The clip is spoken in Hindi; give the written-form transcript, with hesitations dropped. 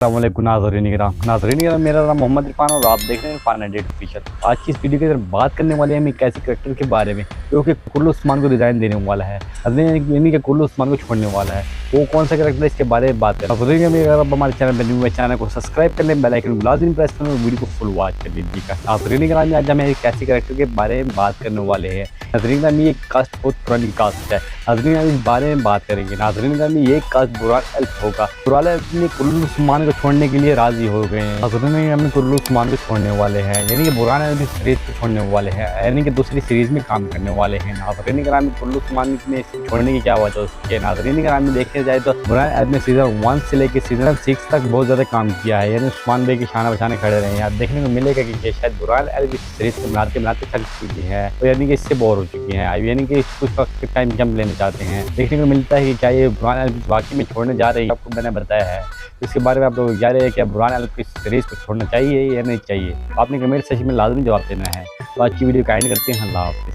नाज़रीन, मेरा नाम मोहम्मद इरफान और आप देख रहे हैं इरफान एडिट ऑफिशियल। आज की इस वीडियो के अंदर बात करने वाले हैं हम एक ऐसे करेक्टर के बारे में जो कि कुल्लू उस्मान को रिजाइन देने वाला है, यानी कि कुल्लू उस्मान को छोड़ने वाला है। वो कौन सा करेक्टर है, इसके बारे में बात करें। अगर आप हमारे चैनल पर न्यू है, चैनल को सब्सक्राइब कर लें, बेल आइकन को लाज़मी प्रेस करें और वीडियो को फुल वॉच कर लीजिएगा। नाज़रीन, आज हम एक ऐसे करेक्टर के बारे में बात करने वाले हैं। नाज़रीन, ये कास्ट बहुत पुरानी कास्ट है। नाज़रीन, हम इस बारे में बात करेंगे। नाज़रीन, ये कास्ट बुरहान अल्प होगा। बुरहान अल्प ने कुल्लू उस्मान को छोड़ने के लिए राजी हो गए हैं। नाज़रीन, हम कुल्लू उस्मान को छोड़ने वाले हैं, यानी कि बुरहान अल्प की सीरीज को छोड़ने वाले हैं, यानी कि दूसरी सीरीज में काम करने वाले हैं। नाज़रीन, कुल्लू उस्मान में छोड़ने की क्या वजह है। नाज़रीन, देखने जाए तो बुरहान अल्प ने सीजन 1 से लेकर सीजन 6 तक बहुत ज़्यादा काम किया है, यानी उस्मान भाई की शाना बचाने खड़े रहे हैं। आप देखने को मिलेगा कि शायद बुरहान अल्प की सीरीज को बनाते थक चुकी है, तो यानी कि इससे बोर हो चुकी है, यानी कि कुछ वक्त टाइम जंप लेना चाहते हैं। देखने को मिलता है कि क्या ये बुरहान अल्प वाकई में छोड़ने जा रही है। आपको मैंने बताया है, इसके बारे में आप लोग जा रहे हैं कि बुरहान अल्प की सीरीज को छोड़ना चाहिए या नहीं चाहिए। आपने कमेंट सेक्शन में लाजमी जवाब देना है। तो आज की वीडियो का एंड करते हैं। अल्लाह हाफ़िज़।